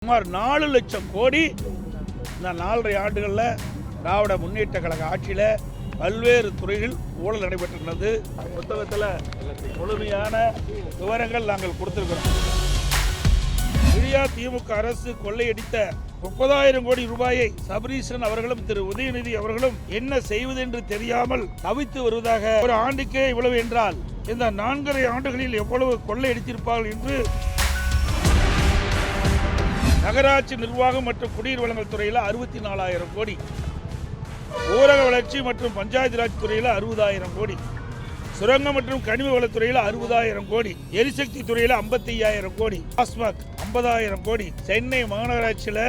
சுமார் 4 லட்சம் கோடி இந்த 4.5 ஆண்டுகளில் திராவிட முன்னேற்ற கழக ஆட்சியில் பல்வேறு துறைகள் ஊழல் நடைபெற்றிருக்கிறது. புத்தகத்தில் முழுமையான விவரங்கள் நாங்கள் கொடுத்திருக்கிறோம். விடியா திமுக அரசு கொள்ளையடித்த 30,000 கோடி ரூபாயை சபரீசன் அவர்களும் திரு உதயநிதி அவர்களும் என்ன செய்வது என்று தெரியாமல் தவித்து வருவதாக, ஒரு ஆண்டுக்கே இவ்வளவு என்றால் இந்த 4.5 ஆண்டுகளில் எவ்வளவு கொள்ளையடித்திருப்பார்கள் என்று நகராட்சி நிர்வாகம் மற்றும் குடிநீர் வழங்கல் துறையில் 64,000 கோடி, ஊரக வளர்ச்சி மற்றும் பஞ்சாயத்து ராஜ் துறையில் 60,000 கோடி, சுரங்கம் மற்றும் கனிம வளத்துறையில் 60,000 கோடி, எரிசக்தி துறையில் 55,000 கோடி, டாஸ்மாக் 50,000 கோடி, சென்னை மாநகராட்சியில்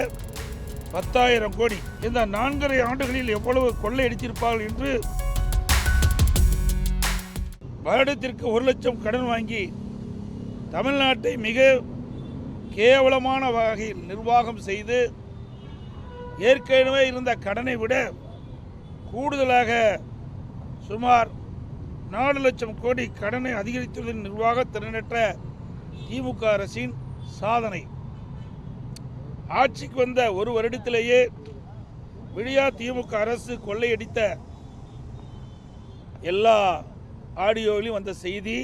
10,000 கோடி. இந்த 4.5 ஆண்டுகளில் எவ்வளவு கொள்ளையடித்திருப்பார்கள் என்று வருடத்திற்கு 1 லட்சம் கடன் வாங்கி தமிழ்நாட்டை மிக கேவலமான வகையில் நிர்வாகம் செய்து ஏற்கனவே இருந்த கடனை விட கூடுதலாக சுமார் 4 லட்சம் கோடி கடனை அதிகரித்துள்ள நிர்வாக திறனற்ற திமுக அரசின் சாதனை. ஆட்சிக்கு வந்த ஒரு வருடத்திலேயே விடியா திமுக அரசு கொள்ளையடித்த எல்லா ஆடியோவிலும் வந்த செய்தி,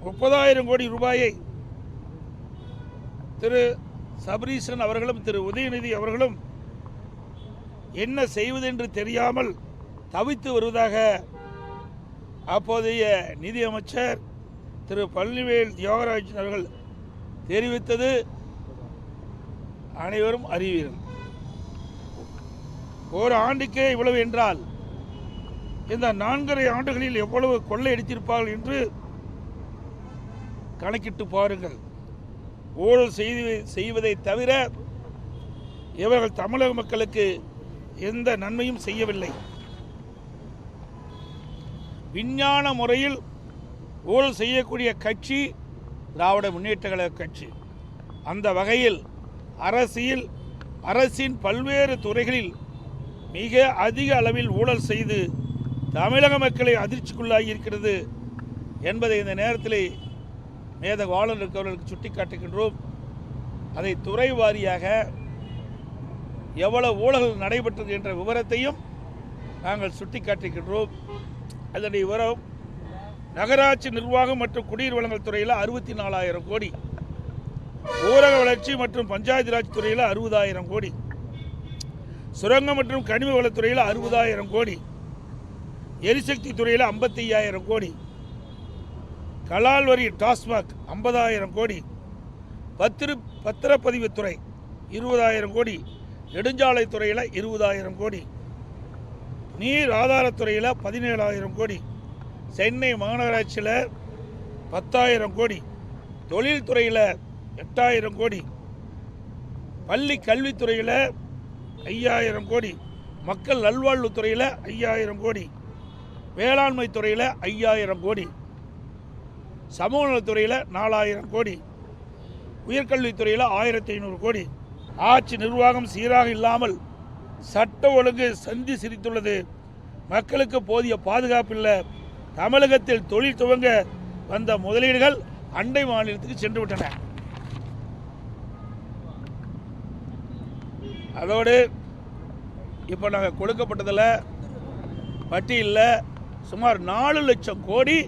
30,000 கோடி ரூபாயை திரு சபரீசன் அவர்களும் திரு உதயநிதி அவர்களும் என்ன செய்வது என்று தெரியாமல் தவித்து வருவதாக அப்போதைய நிதியமைச்சர் திரு பழனிவேல் தியாகராஜன் அவர்கள் தெரிவித்தது அனைவரும் அறிவீர்கள். ஒரு ஆண்டுக்கே இவ்வளவு என்றால் இந்த 4.5 ஆண்டுகளில் எவ்வளவு கொள்ளையடித்திருப்பார்கள் என்று கணக்கிட்டு பாருங்கள். ஊழல் செய்வதை தவிர இவர்கள் தமிழக மக்களுக்கு எந்த நன்மையும் செய்யவில்லை. விஞ்ஞான முறையில் ஊழல் செய்யக்கூடிய கட்சி திராவிட முன்னேற்ற கழக கட்சி. அந்த வகையில் அரசின் பல்வேறு துறைகளில் மிக அதிக அளவில் ஊழல் செய்து தமிழக மக்களை அதிர்ச்சிக்குள்ளாகி இருக்கிறது என்பதை இந்த நேரத்தில் மேதக ஆளுநர் அவர்களுக்கு சுட்டிக்காட்டுகின்றோம். அதை துறை வாரியாக எவ்வளவு ஊழல்கள் நடைபெற்றது என்ற விவரத்தையும் நாங்கள் சுட்டிக்காட்டுகின்றோம். அதனுடைய விவரம், நகராட்சி நிர்வாகம் மற்றும் குடிநீர் வழங்கல் துறையில் 64,000 கோடி, ஊரக வளர்ச்சி மற்றும் பஞ்சாயத்து ராஜ் துறையில் 60,000 கோடி, சுரங்கம் மற்றும் கனிம வளத்துறையில் 60,000 கோடி, எரிசக்தி துறையில் 55,000 கோடி, கலால் வரி டாஸ்மாக் 50,000 கோடி, பத்திரப்பதிவுத்துறை 20,000 கோடி, நெடுஞ்சாலை துறையில் 20,000 கோடி, நீர் ஆதாரத்துறையில் 17,000 கோடி, சென்னை மாநகராட்சியில் 10,000 கோடி, தொழில்துறையில் 8,000 கோடி, பள்ளி கல்வித்துறையில் 5,000 கோடி, மக்கள் நல்வாழ்வுத்துறையில் 5,000 கோடி, வேளாண்மை துறையில் 5,000 கோடி, சமூக நலத்துறையில் 4,000 கோடி, உயர்கல்வித்துறையில் 1,500 கோடி. ஆட்சி நிர்வாகம் சீராக இல்லாமல் சட்ட ஒழுங்கு சந்தி சிரித்துள்ளது. மக்களுக்கு போதிய பாதுகாப்பு இல்லை. தமிழகத்தில் தொழில் துவங்க வந்த முதலீடுகள் அண்டை மாநிலத்துக்கு சென்று விட்டன. அதோடு இப்போ நாங்கள் கொடுக்கப்பட்டதில் பட்டியலில் சுமார் 4 லட்சம் கோடி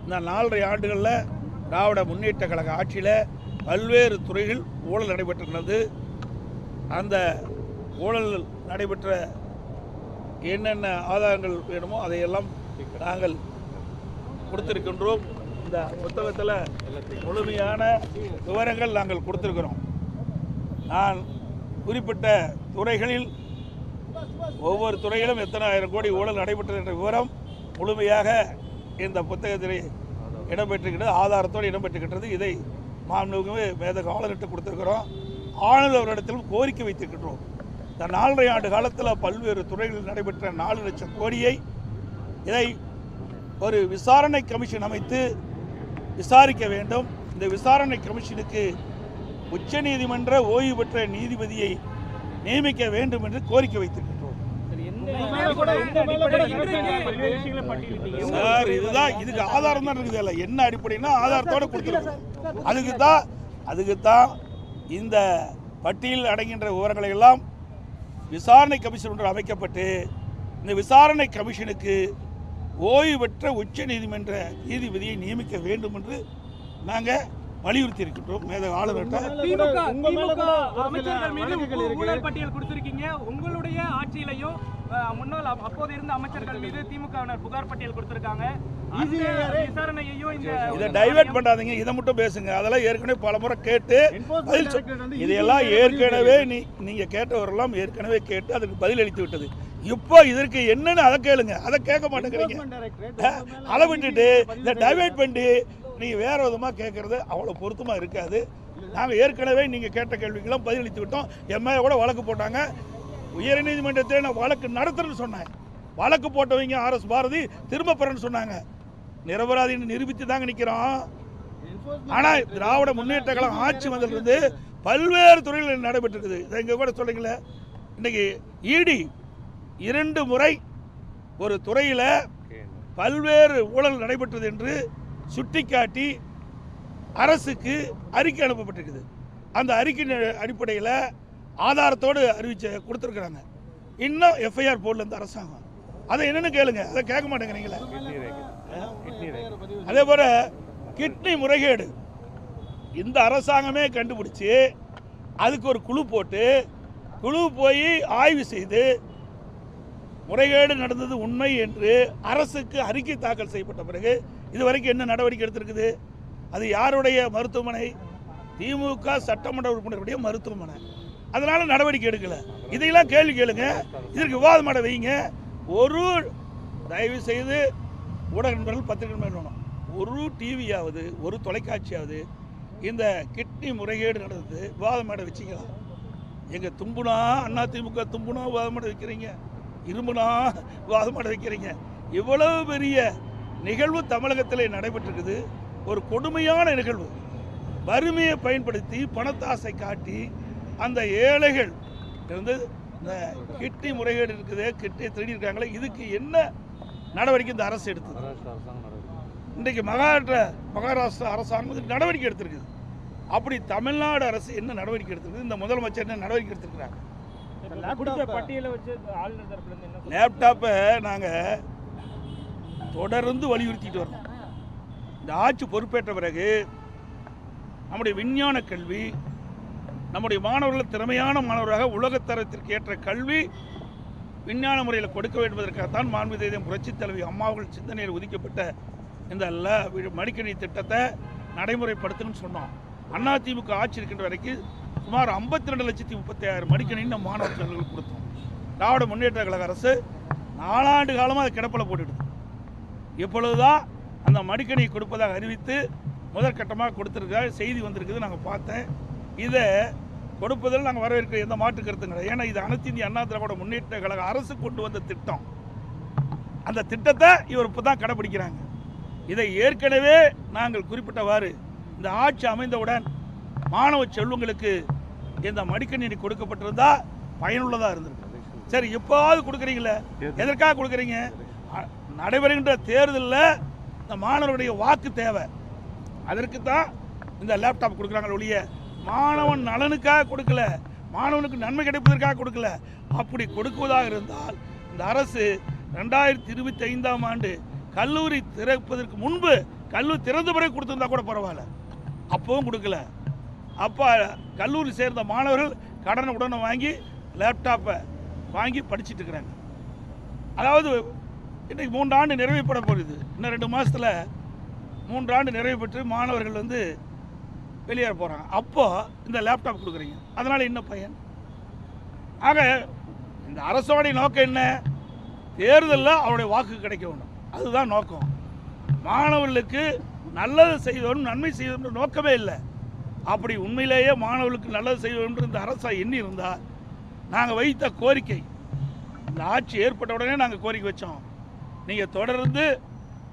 இந்த 4.5 ஆண்டுகளில் திராவிட முன்னேற்ற கழக ஆட்சியில் பல்வேறு துறைகள் ஊழல் நடைபெற்றிருக்கிறது. அந்த ஊழல் நடைபெற்ற என்னென்ன ஆதாரங்கள் வேணுமோ அதையெல்லாம் நாங்கள் கொடுத்திருக்கின்றோம். இந்த புத்தகத்தில் முழுமையான விவரங்கள் நாங்கள் கொடுத்திருக்கிறோம். நான் குறிப்பிட்ட துறைகளில் ஒவ்வொரு துறையிலும் எத்தனை ஆயிரம் கோடி ஊழல் நடைபெற்றது என்ற விவரம் முழுமையாக இந்த புத்தகத்தில் இடம்பெற்றிருக்கிறது, ஆதாரத்தோடு இடம்பெற்றிருக்கிறது. இதை மாண்புமிகு மேதக ஆளுநர்கிட்ட கொடுத்திருக்கிறோம். ஆளுநர் அவரிடத்திலும் கோரிக்கை வைத்திருக்கின்றோம். இந்த 4.5 ஆண்டு காலத்தில் பல்வேறு துறைகளில் நடைபெற்ற 4 லட்சம் கோடியை இதை ஒரு விசாரணை கமிஷன் அமைத்து விசாரிக்க வேண்டும். இந்த விசாரணை கமிஷனுக்கு உச்சநீதிமன்ற ஓய்வு பெற்ற நீதிபதியை நியமிக்க வேண்டும் என்று கோரிக்கை வைத்திருக்கின்றோம். சார், இதுதான் இதுக்கு ஆதாரம் தான் இருக்குது. என்ன அடிப்படைன்னா ஆதாரத்தோட கொடுத்துருக்கோம். அதுக்கு தான் இந்த பட்டியல் அடங்கின்ற விவரங்களை எல்லாம் விசாரணை கமிஷன் ஒன்று அமைக்கப்பட்டு இந்த விசாரணை கமிஷனுக்கு ஓய்வு பெற்ற உச்ச நீதிமன்ற நீதிபதியை நியமிக்க வேண்டும் என்று நாங்கள் வலியுறுத்தி இருக்கின்றோம். ஆளுநர்கிட்ட அமைச்சர்கள் மீது ஊழல் பட்டியல் கொடுத்திருக்கீங்க. உங்களுடைய ஆட்சியிலையும் முன்னாள் அப்போது இருந்த அமைச்சர்கள் மீது திமுகவினர் புகார் பட்டியல் கொடுத்திருக்காங்க. விசாரணையையும் இதை டைவர்ட் பண்ணாதீங்க, இதை மட்டும் பேசுங்க. அதெல்லாம் ஏற்கனவே பல முறை கேட்டு இதையெல்லாம் ஏற்கனவே நீங்க கேட்டவரெல்லாம் ஏற்கனவே கேட்டு அதுக்கு பதில் அளித்து விட்டது. இப்போ இதற்கு என்னன்னு அதை கேளுங்க, அதை கேட்க மாட்டேங்கிறீங்க. அதை விட்டுட்டு இதை டைவர்ட் பண்ணி நீங்கள் வேறு விதமாக கேட்குறது அவ்வளோ பொருத்தமாக இருக்காது. நாங்கள் ஏற்கனவே நீங்கள் கேட்ட கேள்விக்கெல்லாம் பதிலளித்து விட்டோம். எம்ஏ கூட வழக்கு போட்டாங்க. உயர்நீதிமன்றத்தில் நான் வழக்கு நடத்துறேன்னு சொன்னேன். வழக்கு போட்டவங்க RS பாரதி திரும்ப பெறன்னு சொன்னாங்க. நிரபராதின்னு நிரூபித்து தாங்க நிற்கிறோம். ஆனால் திராவிட முன்னேற்ற கழகம் ஆட்சி வந்ததுலேருந்து பல்வேறு துறைகளில் நடைபெற்றிருக்குது. இதை இங்கே கூட சொல்லுங்களேன். இன்றைக்கி ED 2 முறை ஒரு துறையில் பல்வேறு ஊழல் நடைபெற்றது என்று சுட்டிக்காட்டி அரசுக்கு அறிக்கை அனுப்பப்பட்டிருக்குது. அந்த அறிக்கையின் அடிப்படையில் ஆதாரத்தோடு கொடுத்துருக்குறாங்க. இன்னும் FIR போடல இந்த அரசாங்கம். அதை என்னன்னு கேளுங்க, அதை கேட்க மாட்டேங்கிறீங்களே. அதே போல கிட்னி முறைகேடு இந்த அரசாங்கமே கண்டுபிடிச்சு அதுக்கு ஒரு குழு போட்டு போய் ஆய்வு செய்து முறைகேடு நடந்தது உண்மை என்று அரசுக்கு அறிக்கை தாக்கல் செய்யப்பட்ட பிறகு இதுவரைக்கும் என்ன நடவடிக்கை எடுத்திருக்குது? அது யாருடைய மருத்துவமனை? திமுக சட்டமன்ற உறுப்பினருடைய மருத்துவமனை. அதனால நடவடிக்கை எடுக்கல. இதையெல்லாம் கேள்வி கேளுங்க, இதற்கு விவாதம் பண்ண வைங்க. ஒரு தயவு செய்து ஊடக நண்பர்கள் பத்திரிகை வேணும், ஒரு டிவியாவது ஒரு தொலைக்காட்சியாவது இந்த கிட்னி முறைகேடு நடந்தது விவாதம் பண்ண வச்சிங்களா? எங்க தும்புனா அதிமுக தும்புனா விவாதம் பண்ண வைக்கிறீங்க, இரும்புனா விவாதம் பண்ண வைக்கிறீங்க. இவ்வளவு பெரிய நிகழ்வு தமிழகத்தில் நடைபெற்றிருக்குது. ஒரு கொடுமையான நிகழ்வு. வறுமையை பயன்படுத்தி பணத்தாசை காட்டி அந்த ஏழைகள் இருந்து இந்த கிட்னி முறைகேடு இருக்குது, கிட்னி திருடி இருக்காங்களே, இதுக்கு என்ன நடவடிக்கை இந்த அரசு எடுத்தது? இன்றைக்கு மகாராஷ்டிரா அரசாங்கம் நடவடிக்கை எடுத்திருக்குது. அப்படி தமிழ்நாடு அரசு என்ன நடவடிக்கை எடுத்திருக்கு? இந்த முதலமைச்சர் என்ன நடவடிக்கை எடுத்திருக்கிறாங்க? லேப்டாப்பை நாங்கள் தொடர்ந்து வலியுறுத்திட்டு வரோம். இந்த ஆட்சி பொறுப்பேற்ற பிறகு நம்முடைய விஞ்ஞான கல்வி, நம்முடைய மாணவர்கள் திறமையான மாணவராக உலகத்தரத்திற்கு ஏற்ற கல்வி விஞ்ஞான முறையில் கொடுக்க வேண்டுவதற்காகத்தான் மாண்புமிகு புரட்சித் தலைவி அம்மாவுகள் சிந்தனையில் ஒதுக்கப்பட்ட இந்த மடிக்கணினி திட்டத்தை நடைமுறைப்படுத்தணும்னு சொன்னோம். அதிமுக ஆட்சி இருக்கின்ற வரைக்கும் சுமார் 52,36,000 மடிக்கணினி மாணவர்களுக்கு கொடுத்தோம். திராவிட முன்னேற்ற கழக அரசு 4 ஆண்டு காலமாக அதை கிடப்பில் போட்டுடுது. இப்பொழுதுதான் அந்த மடிக்கணியை கொடுப்பதாக அறிவித்து முதற்கட்டமாக கொடுத்துருக்க செய்தி வந்திருக்குது. நாங்கள் பார்த்தேன். இதை கொடுப்பதில் நாங்கள் வரவேற்கிற எந்த மாற்று கருத்தும் கிடையாது. ஏன்னா இது அனைத்து இந்திய அண்ணா திராவிட முன்னேற்ற கழக அரசு கொண்டு வந்த திட்டம். அந்த திட்டத்தை இவர் இப்போ தான் கடைபிடிக்கிறாங்க. இதை ஏற்கனவே நாங்கள் குறிப்பிட்டவாறு இந்த ஆட்சி அமைந்தவுடன் மாணவ செல்வங்களுக்கு இந்த மடிக்கணினி கொடுக்கப்பட்டிருந்தா பயனுள்ளதாக இருந்திருக்கு. சரி, இப்போவாவது கொடுக்குறீங்களே, எதற்காக கொடுக்குறீங்க? நடைபெறுகின்ற தேர்தலில் இந்த மாணவருடைய வாக்கு தேவை. அதற்கு தான் இந்த லேப்டாப் கொடுக்குறாங்க ஒழிய மாணவன் நலனுக்காக கொடுக்கல, மாணவனுக்கு நன்மை கிடைப்பதற்காக கொடுக்கல. அப்படி கொடுக்குவதாக இருந்தால் இந்த அரசு 2025ஆம் ஆண்டு கல்லூரி திறப்பதற்கு முன்பு கல்லூரி திறந்த பிறகு கொடுத்துருந்தா கூட பரவாயில்ல. அப்பவும் கொடுக்கல. அப்போ கல்லூரி சேர்ந்த மாணவர்கள் கடனை உடனே வாங்கி லேப்டாப்பை வாங்கி படிச்சுட்டு இருக்கிறாங்க. அதாவது இன்றைக்கு 3 ஆண்டு நிறைவுப்பட போகுது. இன்னும் 2 மாதத்தில் 3 ஆண்டு நிறைவு பெற்று மாணவர்கள் வெளியேற போகிறாங்க. அப்போது இந்த லேப்டாப் கொடுக்குறீங்க, அதனால் என்ன பயன்? ஆக இந்த அரசோடைய நோக்கம் என்ன? தேர்தலில் அவருடைய வாக்கு கிடைக்க வேண்டும், அதுதான் நோக்கம். மாணவர்களுக்கு நல்லது செய்வோம், நன்மை செய்வோம் நோக்கமே இல்லை. அப்படி உண்மையிலேயே மாணவர்களுக்கு நல்லது செய்வோம் என்று இந்த அரசை எண்ணி இருந்தால் நாங்கள் வைத்த கோரிக்கை, இந்த ஆட்சி ஏற்பட்ட உடனே நாங்கள் கோரிக்கை வச்சோம். நீங்கள் தொடர்ந்து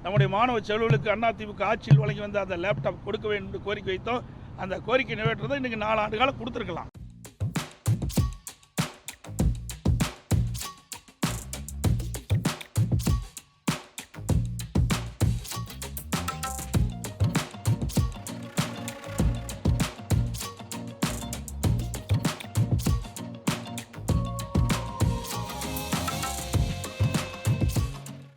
நம்முடைய மாணவ செல்வர்களுக்கு அதிமுக ஆட்சியில் வழங்கி வந்த அந்த லேப்டாப் கொடுக்க வேண்டும் என்று கோரிக்கை வைத்தோம். அந்த கோரிக்கை நிறைவேற்றதை இன்றைக்கி 4 ஆண்டு காலம் கொடுத்துருக்கலாம்.